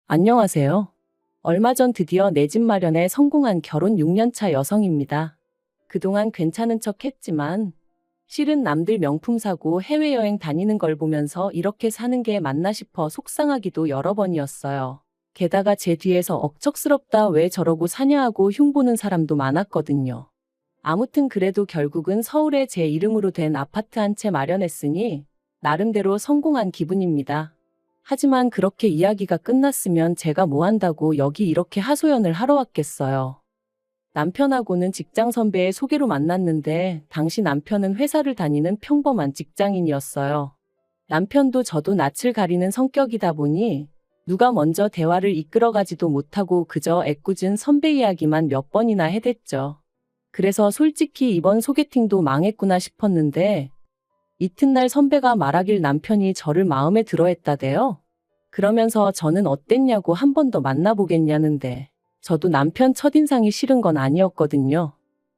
안녕하세요. 얼마 전 드디어 내 집 마련에 성공한 결혼 6년차 여성입니다. 그동안 괜찮은 척 했지만 실은 남들 명품 사고 해외여행 다니는 걸 보면서 이렇게 사는 게 맞나 싶어 속상하기도 여러 번이었어요. 게다가 제 뒤에서 억척스럽다 왜 저러고 사냐 하고 흉보는 사람도 많았거든요. 아무튼 그래도 결국은 서울에 제 이름으로 된 아파트 한 채 마련했으니 나름대로 성공한 기분입니다. 하지만 그렇게 이야기가 끝났으면 제가 뭐 한다고 여기 이렇게 하소연을 하러 왔겠어요. 남편하고는 직장 선배의 소개로 만났는데 당시 남편은 회사를 다니는 평범한 직장인이었어요. 남편도 저도 낯을 가리는 성격이다 보니 누가 먼저 대화를 이끌어가지도 못하고 그저 애꿎은 선배 이야기만 몇 번이나 해댔죠. 그래서 솔직히 이번 소개팅도 망했구나 싶었는데 이튿날 선배가 말하길 남편이 저를 마음에 들어 했다대요. 그러면서 저는 어땠냐고 한 번 더 만나보겠냐는데 저도 남편 첫인상이 싫은 건 아니었거든요.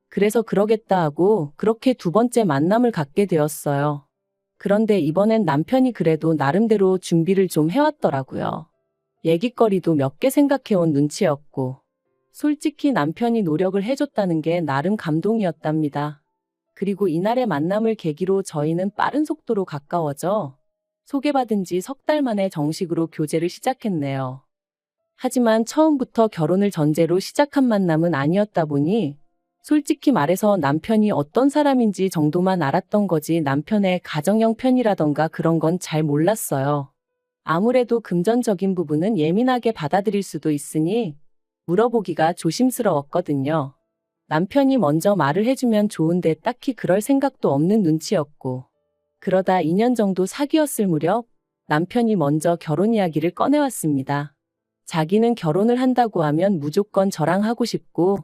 그래서 그러겠다 하고 그렇게 두 번째 만남을 갖게 되었어요. 그런데 이번엔 남편이 그래도 나름대로 준비를 좀 해왔더라고요. 얘기거리도 몇 개 생각해온 눈치였고 솔직히 남편이 노력을 해줬다는 게 나름 감동이었답니다. 그리고 이날의 만남을 계기로 저희는 빠른 속도로 가까워져 소개받은 지 석 달 만에 정식으로 교제를 시작했네요. 하지만 처음부터 결혼을 전제로 시작한 만남은 아니었다 보니 솔직히 말해서 남편이 어떤 사람인지 정도만 알았던 거지 남편의 가정형 편이라던가 그런 건 잘 몰랐어요. 아무래도 금전적인 부분은 예민하게 받아들일 수도 있으니 물어보기가 조심스러웠거든요. 남편이 먼저 말을 해주면 좋은데 딱히 그럴 생각도 없는 눈치였고 그러다 2년 정도 사귀었을 무렵 남편이 먼저 결혼 이야기를 꺼내왔습니다. 자기는 결혼을 한다고 하면 무조건 저랑 하고 싶고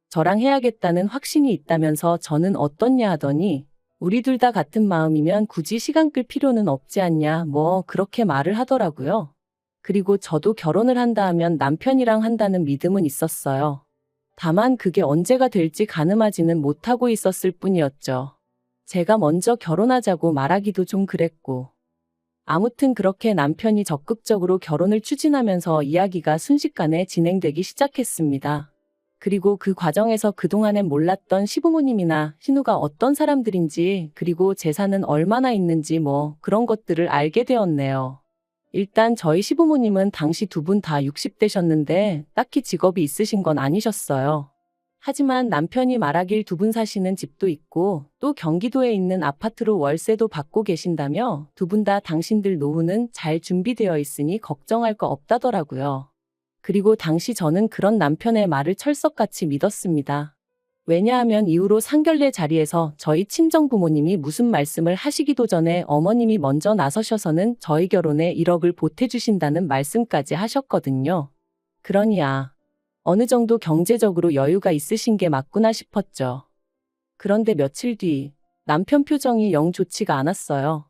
저랑 해야겠다는 확신이 있다면서 저는 어떻냐 하더니 우리 둘 다 같은 마음이면 굳이 시간 끌 필요는 없지 않냐 뭐 그렇게 말을 하더라고요. 그리고 저도 결혼을 한다 하면 남편이랑 한다는 믿음은 있었어요. 다만 그게 언제가 될지 가늠하지는 못하고 있었을 뿐이었죠. 제가 먼저 결혼하자고 말하기도 좀 그랬고. 아무튼 그렇게 남편이 적극적으로 결혼을 추진하면서 이야기가 순식간에 진행되기 시작했습니다. 그리고 그 과정에서 그동안엔 몰랐던 시부모님이나 신우가 어떤 사람들인지 그리고 재산은 얼마나 있는지 뭐 그런 것들을 알게 되었네요. 일단 저희 시부모님은 당시 두 분 다 60대셨는데 딱히 직업이 있으신 건 아니셨어요. 하지만 남편이 말하길 두 분 사시는 집도 있고 또 경기도에 있는 아파트로 월세도 받고 계신다며 두 분 다 당신들 노후는 잘 준비되어 있으니 걱정할 거 없다더라고요. 그리고 당시 저는 그런 남편의 말을 철석같이 믿었습니다. 왜냐하면 이후로 상견례 자리에서 저희 친정부모님이 무슨 말씀을 하시기도 전에 어머님이 먼저 나서셔서는 저희 결혼에 1억을 보태주신다는 말씀까지 하셨거든요. 그러니 어느 정도 경제적으로 여유가 있으신 게 맞구나 싶었죠. 그런데 며칠 뒤 남편 표정이 영 좋지가 않았어요.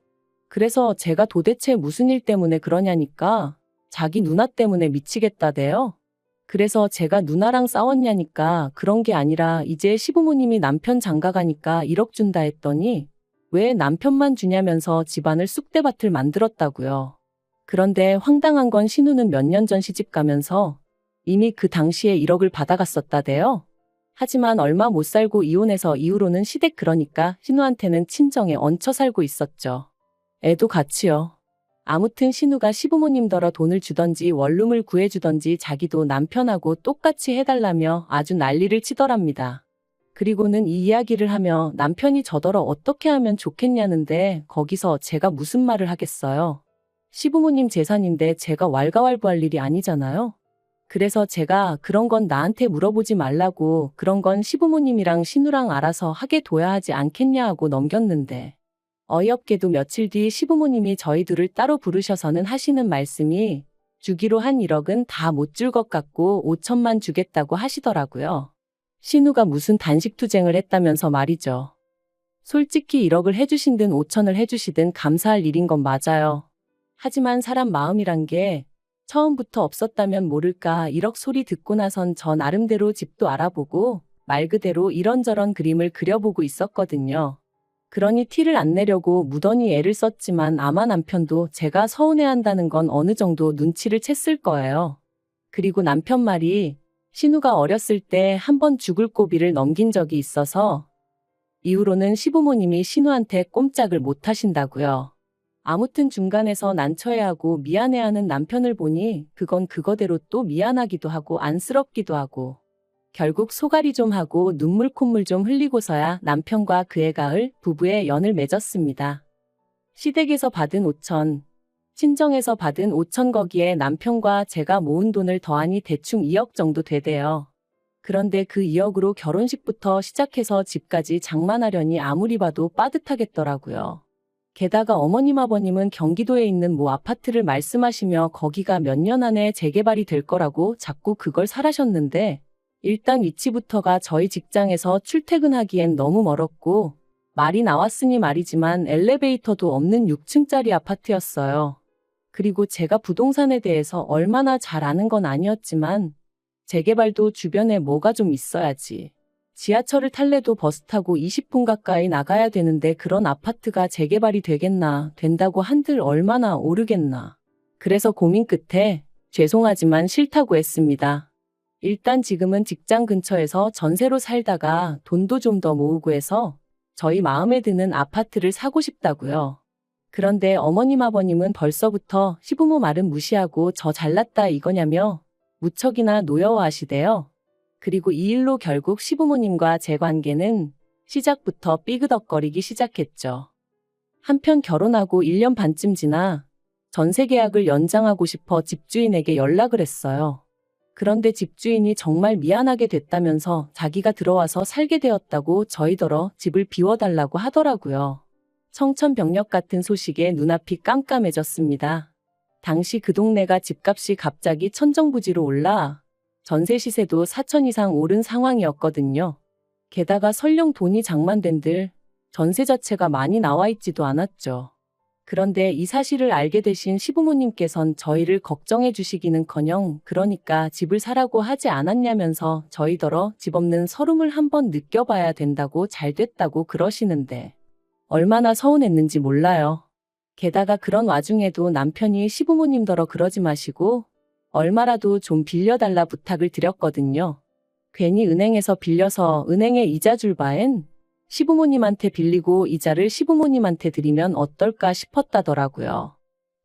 그래서 제가 도대체 무슨 일 때문에 그러냐니까 자기 누나 때문에 미치겠다대요. 그래서 제가 누나랑 싸웠냐니까 그런 게 아니라 이제 시부모님이 남편 장가가니까 1억 준다 했더니 왜 남편만 주냐면서 집안을 쑥대밭을 만들었다고요. 그런데 황당한 건 신우는 몇 년 전 시집가면서 이미 그 당시에 1억을 받아갔었다대요. 하지만 얼마 못 살고 이혼해서 이후로는 시댁 그러니까 신우한테는 친정에 얹혀 살고 있었죠. 애도 같이요. 아무튼 신우가 시부모님더러 돈을 주던지 원룸을 구해주던지 자기도 남편하고 똑같이 해달라며 아주 난리를 치더랍니다. 그리고는 이 이야기를 하며 남편이 저더러 어떻게 하면 좋겠냐는데 거기서 제가 무슨 말을 하겠어요. 시부모님 재산인데 제가 왈가왈부할 일이 아니잖아요. 그래서 제가 그런 건 나한테 물어보지 말라고 그런 건 시부모님이랑 신우랑 알아서 하게 둬야 하지 않겠냐 하고 넘겼는데 어이없게도 며칠 뒤 시부모님이 저희 둘을 따로 부르셔서는 하시는 말씀이 주기로 한 1억은 다 못 줄 것 같고 5천만 주겠다고 하시더라고요. 신우가 무슨 단식투쟁을 했다면서 말이죠. 솔직히 1억을 해주신든 5천을 해주시든 감사할 일인 건 맞아요. 하지만 사람 마음이란 게 처음부터 없었다면 모를까 1억 소리 듣고 나선 저 나름대로 집도 알아보고 말 그대로 이런저런 그림을 그려보고 있었거든요. 그러니 티를 안 내려고 무던히 애를 썼지만 아마 남편도 제가 서운해한다는 건 어느 정도 눈치를 챘을 거예요. 그리고 남편 말이 신우가 어렸을 때 한 번 죽을 고비를 넘긴 적이 있어서 이후로는 시부모님이 신우한테 꼼짝을 못 하신다고요. 아무튼 중간에서 난처해하고 미안해하는 남편을 보니 그건 그거대로 또 미안하기도 하고 안쓰럽기도 하고 결국 소갈이 좀 하고 눈물 콧물 좀 흘리고서야 남편과 그의 가을 부부의 연을 맺었습니다. 시댁에서 받은 5천, 친정에서 받은 5천 거기에 남편과 제가 모은 돈을 더하니 대충 2억 정도 되대요. 그런데 그 2억으로 결혼식부터 시작해서 집까지 장만하려니 아무리 봐도 빠듯하겠더라고요. 게다가 어머님 아버님은 경기도에 있는 모 아파트를 말씀하시며 거기가 몇 년 안에 재개발이 될 거라고 자꾸 그걸 사라셨는데 일단 위치부터가 저희 직장에서 출퇴근하기엔 너무 멀었고 말이 나왔으니 말이지만 엘리베이터도 없는 6층짜리 아파트였어요. 그리고 제가 부동산에 대해서 얼마나 잘 아는 건 아니었지만 재개발도 주변에 뭐가 좀 있어야지. 지하철을 탈래도 버스 타고 20분 가까이 나가야 되는데 그런 아파트가 재개발이 되겠나, 된다고 한들 얼마나 오르겠나. 그래서 고민 끝에 죄송하지만 싫다고 했습니다. 일단 지금은 직장 근처에서 전세로 살다가 돈도 좀 더 모으고 해서 저희 마음에 드는 아파트를 사고 싶다고요. 그런데 어머님 아버님은 벌써부터 시부모 말은 무시하고 저 잘났다 이거냐며 무척이나 노여워하시대요. 그리고 이 일로 결국 시부모님과 제 관계는 시작부터 삐그덕거리기 시작했죠. 한편 결혼하고 1년 반쯤 지나 전세 계약을 연장하고 싶어 집주인에게 연락을 했어요. 그런데 집주인이 정말 미안하게 됐다면서 자기가 들어와서 살게 되었다고 저희더러 집을 비워달라고 하더라고요. 청천벽력 같은 소식에 눈앞이 깜깜해졌습니다. 당시 그 동네가 집값이 갑자기 천정부지로 올라 전세 시세도 4천 이상 오른 상황이었거든요. 게다가 설령 돈이 장만된들 전세 자체가 많이 나와 있지도 않았죠. 그런데 이 사실을 알게 되신 시부모님께선 저희를 걱정해 주시기는커녕 그러니까 집을 사라고 하지 않았냐면서 저희더러 집 없는 서름을 한번 느껴봐야 된다고 잘 됐다고 그러시는데 얼마나 서운했는지 몰라요. 게다가 그런 와중에도 남편이 시부모님더러 그러지 마시고 얼마라도 좀 빌려달라 부탁을 드렸거든요. 괜히 은행에서 빌려서 은행에 이자 줄 바엔 시부모님한테 빌리고 이자를 시부모님한테 드리면 어떨까 싶었다더라고요.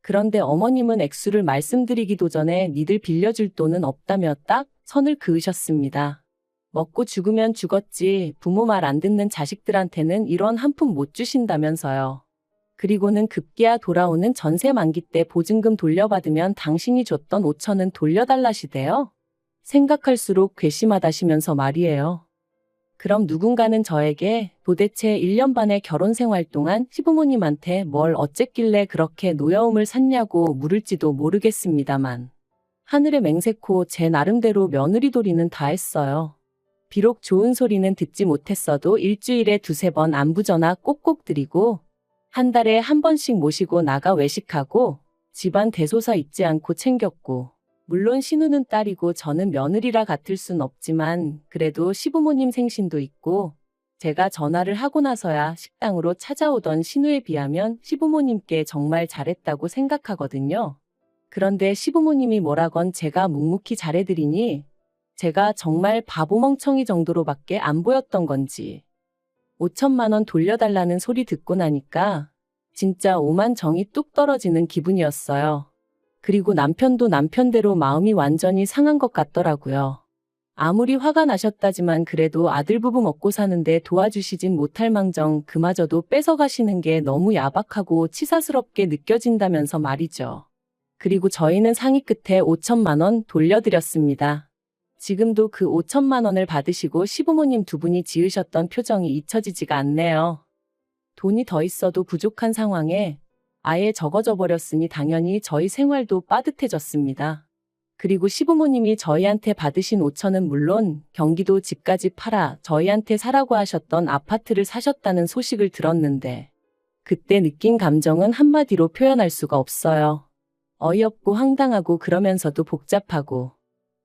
그런데 어머님은 액수를 말씀드리기도 전에 니들 빌려줄 돈은 없다며 딱 선을 그으셨습니다. 먹고 죽으면 죽었지 부모 말 안 듣는 자식들한테는 이런 한 푼 못 주신다면서요. 그리고는 급기야 돌아오는 전세 만기 때 보증금 돌려받으면 당신이 줬던 5천은 돌려달라시대요. 생각할수록 괘씸하다시면서 말이에요. 그럼 누군가는 저에게 도대체 1년 반의 결혼 생활 동안 시부모님한테 뭘 어쨌길래 그렇게 노여움을 샀냐고 물을지도 모르겠습니다만 하늘의 맹세코 제 나름대로 며느리도리는 다 했어요. 비록 좋은 소리는 듣지 못했어도 일주일에 2-3번 안부전화 꼭꼭 드리고 한 달에 한 번씩 모시고 나가 외식하고 집안 대소사 잊지 않고 챙겼고 물론 신우는 딸이고 저는 며느리라 같을 순 없지만 그래도 시부모님 생신도 있고 제가 전화를 하고 나서야 식당으로 찾아오던 신우에 비하면 시부모님께 정말 잘했다고 생각하거든요. 그런데 시부모님이 뭐라건 제가 묵묵히 잘해드리니 제가 정말 바보멍청이 정도로밖에 안 보였던 건지 5천만 원 돌려달라는 소리 듣고 나니까 진짜 오만 정이 뚝 떨어지는 기분이었어요. 그리고 남편도 남편대로 마음이 완전히 상한 것 같더라고요. 아무리 화가 나셨다지만 그래도 아들 부부 먹고 사는데 도와주시진 못할 망정 그마저도 뺏어가시는 게 너무 야박하고 치사스럽게 느껴진다면서 말이죠. 그리고 저희는 상의 끝에 5천만 원 돌려드렸습니다. 지금도 그 5천만 원을 받으시고 시부모님 두 분이 지으셨던 표정이 잊혀지지가 않네요. 돈이 더 있어도 부족한 상황에 아예 적어져 버렸으니 당연히 저희 생활도 빠듯해졌습니다. 그리고 시부모님이 저희한테 받으신 5천은 물론 경기도 집까지 팔아 저희한테 사라고 하셨던 아파트를 사셨다는 소식을 들었는데 그때 느낀 감정은 한마디로 표현할 수가 없어요. 어이없고 황당하고 그러면서도 복잡하고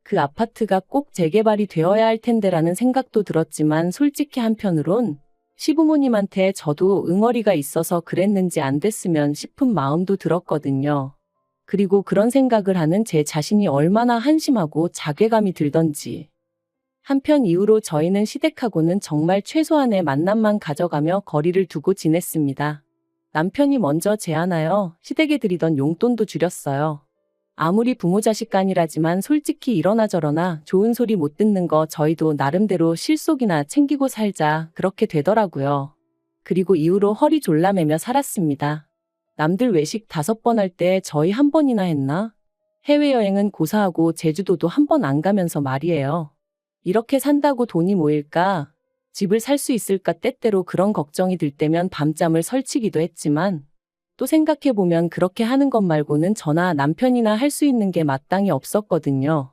그 아파트가 꼭 재개발이 되어야 할 텐데라는 생각도 들었지만 솔직히 한편으론 시부모님한테 저도 응어리가 있어서 그랬는지 안 됐으면 싶은 마음도 들었거든요. 그리고 그런 생각을 하는 제 자신이 얼마나 한심하고 자괴감이 들던지. 한편 이후로 저희는 시댁하고는 정말 최소한의 만남만 가져가며 거리를 두고 지냈습니다. 남편이 먼저 제안하여 시댁에 드리던 용돈도 줄였어요. 아무리 부모 자식 간이라지만 솔직히 이러나 저러나 좋은 소리 못 듣는 거 저희도 나름대로 실속이나 챙기고 살자 그렇게 되더라고요. 그리고 이후로 허리 졸라매며 살았습니다. 남들 외식 5번 할 때 저희 1번이나 했나? 해외여행은 고사하고 제주도도 1번 안 가면서 말이에요. 이렇게 산다고 돈이 모일까? 집을 살 수 있을까? 때때로 그런 걱정이 들 때면 밤잠을 설치기도 했지만 또 생각해보면 그렇게 하는 것 말고는 저나 남편이나 할 수 있는 게 마땅히 없었거든요.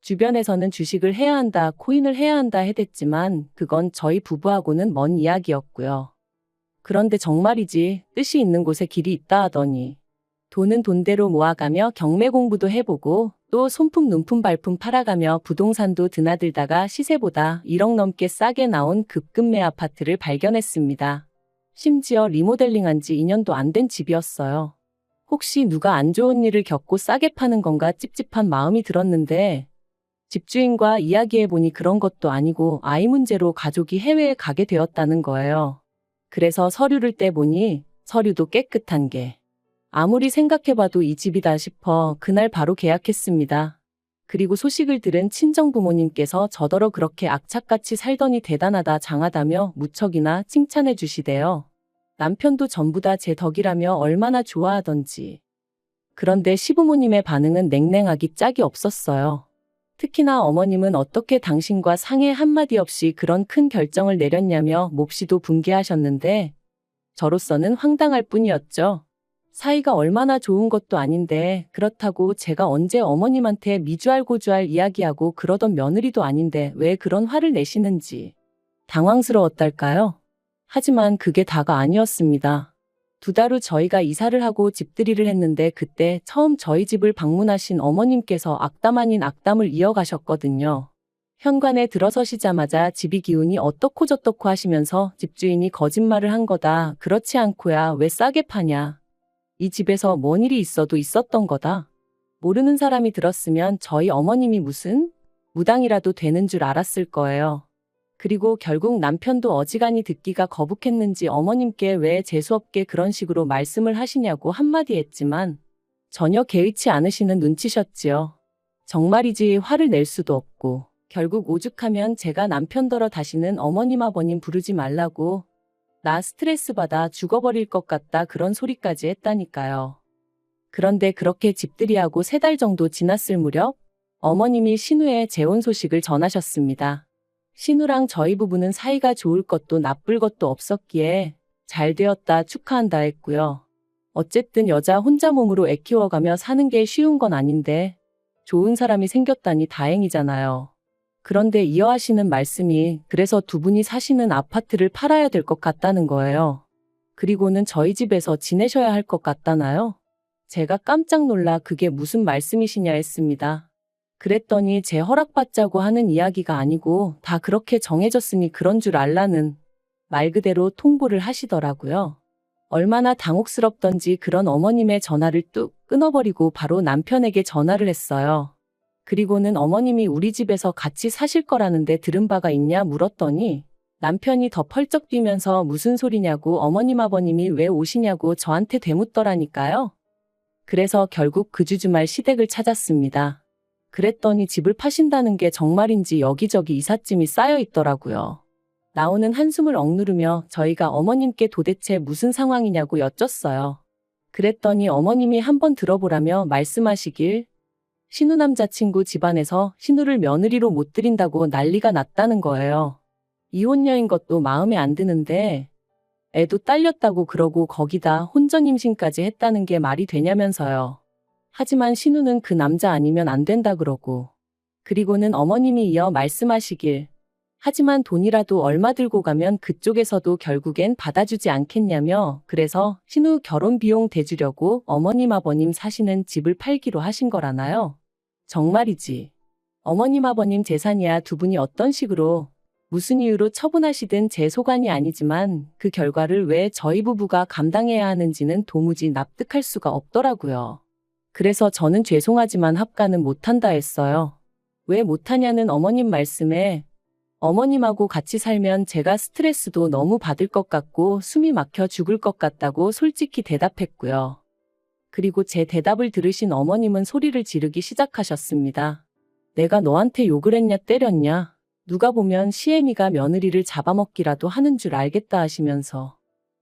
주변에서는 주식을 해야 한다, 코인을 해야 한다 해댔지만 그건 저희 부부하고는 먼 이야기였고요. 그런데 정말이지 뜻이 있는 곳에 길이 있다 하더니 돈은 돈대로 모아가며 경매 공부도 해보고 또 손품 눈품 발품 팔아가며 부동산도 드나들다가 시세보다 1억 넘게 싸게 나온 급급매 아파트를 발견했습니다. 심지어 리모델링한 지 2년도 안 된 집이었어요. 혹시 누가 안 좋은 일을 겪고 싸게 파는 건가 찝찝한 마음이 들었는데 집주인과 이야기해보니 그런 것도 아니고 아이 문제로 가족이 해외에 가게 되었다는 거예요. 그래서 서류를 떼보니 서류도 깨끗한 게 아무리 생각해봐도 이 집이다 싶어 그날 바로 계약했습니다. 그리고 소식을 들은 친정부모님께서 저더러 그렇게 악착같이 살더니 대단하다 장하다며 무척이나 칭찬해 주시대요. 남편도 전부 다 제 덕이라며 얼마나 좋아하던지. 그런데 시부모님의 반응은 냉랭하기 짝이 없었어요. 특히나 어머님은 어떻게 당신과 상의 한마디 없이 그런 큰 결정을 내렸냐며 몹시도 분개하셨는데 저로서는 황당할 뿐이었죠. 사이가 얼마나 좋은 것도 아닌데 그렇다고 제가 언제 어머님한테 미주알 고주알 이야기하고 그러던 며느리도 아닌데 왜 그런 화를 내시는지 당황스러웠달까요? 하지만 그게 다가 아니었습니다. 2달 후 저희가 이사를 하고 집들이를 했는데 그때 처음 저희 집을 방문하신 어머님께서 악담 아닌 악담을 이어가셨거든요. 현관에 들어서시자마자 집이 기운이 어떻고 저떻고 하시면서 집주인이 거짓말을 한 거다. 그렇지 않고야 왜 싸게 파냐. 이 집에서 뭔 일이 있어도 있었던 거다. 모르는 사람이 들었으면 저희 어머님이 무슨 무당이라도 되는 줄 알았을 거예요. 그리고 결국 남편도 어지간히 듣기가 거북했는지 어머님께 왜 재수없게 그런 식으로 말씀을 하시냐고 한마디 했지만 전혀 개의치 않으시는 눈치셨지요. 정말이지 화를 낼 수도 없고 결국 오죽하면 제가 남편더러 다시는 어머님 아버님 부르지 말라고 나 스트레스 받아 죽어버릴 것 같다 그런 소리까지 했다니까요. 그런데 그렇게 집들이하고 3달 정도 지났을 무렵 어머님이 신우의 재혼 소식을 전하셨습니다. 신우랑 저희 부부는 사이가 좋을 것도 나쁠 것도 없었기에 잘 되었다 축하한다 했고요. 어쨌든 여자 혼자 몸으로 애 키워가며 사는 게 쉬운 건 아닌데 좋은 사람이 생겼다니 다행이잖아요. 그런데 이어하시는 말씀이 그래서 2분이 사시는 아파트를 팔아야 될 것 같다는 거예요. 그리고는 저희 집에서 지내셔야 할 것 같다나요? 제가 깜짝 놀라 그게 무슨 말씀이시냐 했습니다. 그랬더니 제 허락받자고 하는 이야기가 아니고 다 그렇게 정해졌으니 그런 줄 알라는 말 그대로 통보를 하시더라고요. 얼마나 당혹스럽던지 그런 어머님의 전화를 뚝 끊어버리고 바로 남편에게 전화를 했어요. 그리고는 어머님이 우리 집에서 같이 사실 거라는데 들은 바가 있냐 물었더니 남편이 더 펄쩍 뛰면서 무슨 소리냐고 어머님 아버님이 왜 오시냐고 저한테 되묻더라니까요. 그래서 결국 그 주 주말 시댁을 찾았습니다. 그랬더니 집을 파신다는 게 정말인지 여기저기 이삿짐이 쌓여 있더라고요. 나오는 한숨을 억누르며 저희가 어머님께 도대체 무슨 상황이냐고 여쭸어요. 그랬더니 어머님이 한번 들어보라며 말씀하시길 신우 남자친구 집안에서 신우를 며느리로 못 들인다고 난리가 났다는 거예요. 이혼녀인 것도 마음에 안 드는데 애도 딸렸다고 그러고 거기다 혼전 임신까지 했다는 게 말이 되냐면서요. 하지만 신우는 그 남자 아니면 안 된다 그러고 그리고는 어머님이 이어 말씀하시길 하지만 돈이라도 얼마 들고 가면 그쪽에서도 결국엔 받아주지 않겠냐며 그래서 신우 결혼 비용 대주려고 어머님 아버님 사시는 집을 팔기로 하신 거라나요? 정말이지. 어머님 아버님 재산이야 2분이 어떤 식으로 무슨 이유로 처분하시든 제 소관이 아니지만 그 결과를 왜 저희 부부가 감당해야 하는지는 도무지 납득할 수가 없더라고요. 그래서 저는 죄송하지만 합가는 못한다 했어요. 왜 못하냐는 어머님 말씀에 어머님하고 같이 살면 제가 스트레스도 너무 받을 것 같고 숨이 막혀 죽을 것 같다고 솔직히 대답했고요. 그리고 제 대답을 들으신 어머님은 소리를 지르기 시작하셨습니다. 내가 너한테 욕을 했냐 때렸냐? 누가 보면 시애미가 며느리를 잡아먹기라도 하는 줄 알겠다 하시면서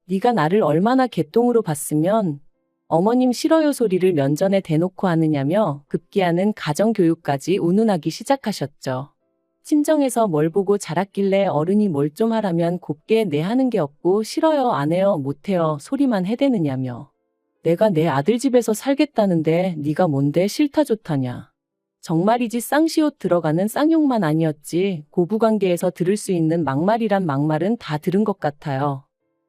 네가 나를 얼마나 개똥으로 봤으면 어머님 싫어요 소리를 면전에 대놓고 하느냐며 급기야는 가정교육까지 운운하기 시작하셨죠. 친정에서 뭘 보고 자랐길래 어른이 뭘 좀 하라면 곱게 내 하는 게 없고 싫어요 안 해요 못해요 소리만 해대느냐며 내가 내 아들 집에서 살겠다는데 네가 뭔데 싫다 좋다냐. 정말이지 쌍시옷 들어가는 쌍욕만 아니었지 고부관계에서 들을 수 있는 막말이란 막말은 다 들은 것 같아요.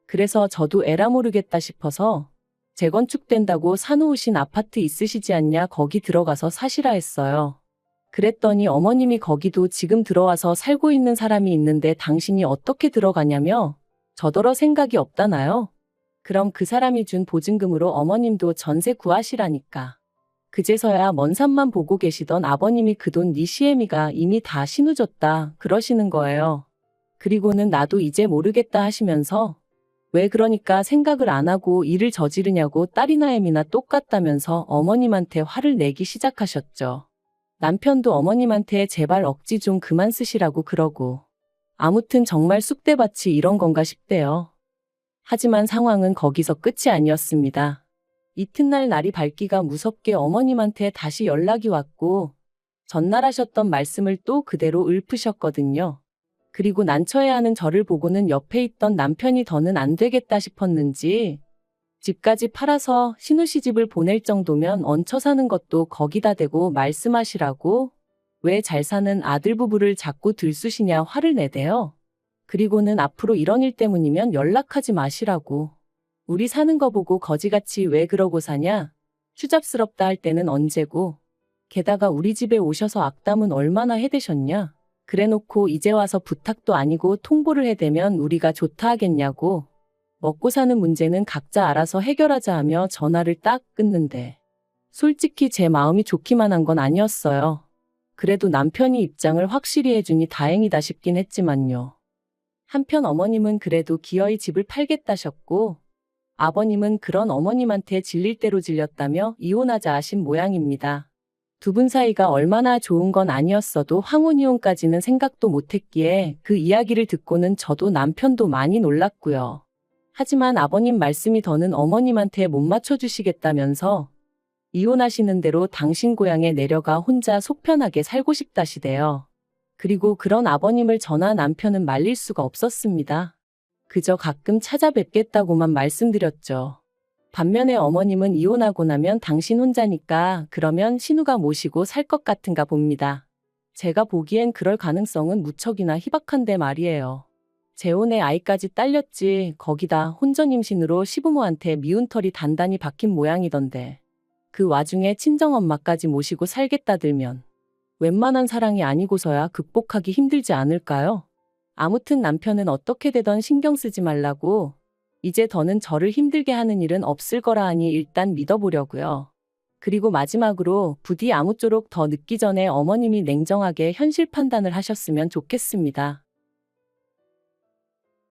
그래서 저도 에라 모르겠다 싶어서 재건축된다고 사놓으신 아파트 있으시지 않냐 거기 들어가서 사시라 했어요. 그랬더니 어머님이 거기도 지금 들어와서 살고 있는 사람이 있는데 당신이 어떻게 들어가냐며 저더러 생각이 없다나요? 그럼 그 사람이 준 보증금으로 어머님도 전세 구하시라니까. 그제서야 먼 산만 보고 계시던 아버님이 그 돈 네 시애미가 이미 다 신우줬다 그러시는 거예요. 그리고는 나도 이제 모르겠다 하시면서 왜 그러니까 생각을 안 하고 일을 저지르냐고 딸이나 애미나 똑같다면서 어머님한테 화를 내기 시작하셨죠. 남편도 어머님한테 제발 억지 좀 그만 쓰시라고 그러고 아무튼 정말 쑥대밭이 이런 건가 싶대요. 하지만 상황은 거기서 끝이 아니었습니다. 이튿날 날이 밝기가 무섭게 어머님한테 다시 연락이 왔고 전날 하셨던 말씀을 또 그대로 읊으셨거든요. 그리고 난처해하는 저를 보고는 옆에 있던 남편이 더는 안 되겠다 싶었는지 집까지 팔아서 신우시집을 보낼 정도면 얹혀 사는 것도 거기다 대고 말씀하시라고 왜 잘 사는 아들 부부를 자꾸 들쑤시냐 화를 내대요. 그리고는 앞으로 이런 일 때문이면 연락하지 마시라고. 우리 사는 거 보고 거지같이 왜 그러고 사냐? 추잡스럽다 할 때는 언제고. 게다가 우리 집에 오셔서 악담은 얼마나 해대셨냐? 그래놓고 이제 와서 부탁도 아니고 통보를 해대면 우리가 좋다 하겠냐고. 먹고 사는 문제는 각자 알아서 해결하자 하며 전화를 딱 끊는데 솔직히 제 마음이 좋기만 한 건 아니었어요. 그래도 남편이 입장을 확실히 해주니 다행이다 싶긴 했지만요. 한편 어머님은 그래도 기어이 집을 팔겠다셨고 아버님은 그런 어머님한테 질릴 대로 질렸다며 이혼하자 하신 모양입니다. 두 분 사이가 얼마나 좋은 건 아니었어도 황혼이혼까지는 생각도 못했기에 그 이야기를 듣고는 저도 남편도 많이 놀랐고요. 하지만 아버님 말씀이 더는 어머님한테 못 맞춰주시겠다면서 이혼하시는 대로 당신 고향에 내려가 혼자 속편하게 살고 싶다시대요. 그리고 그런 아버님을 저나 남편은 말릴 수가 없었습니다. 그저 가끔 찾아뵙겠다고만 말씀드렸죠. 반면에 어머님은 이혼하고 나면 당신 혼자니까 그러면 신우가 모시고 살 것 같은가 봅니다. 제가 보기엔 그럴 가능성은 무척이나 희박한데 말이에요. 재혼에 아이까지 딸렸지 거기다 혼전임신으로 시부모한테 미운 털이 단단히 박힌 모양이던데 그 와중에 친정엄마까지 모시고 살겠다들면 웬만한 사랑이 아니고서야 극복하기 힘들지 않을까요? 아무튼 남편은 어떻게 되던 신경 쓰지 말라고 이제 더는 저를 힘들게 하는 일은 없을 거라 하니 일단 믿어보려고요. 그리고 마지막으로 부디 아무쪼록 더 늦기 전에 어머님이 냉정하게 현실 판단을 하셨으면 좋겠습니다.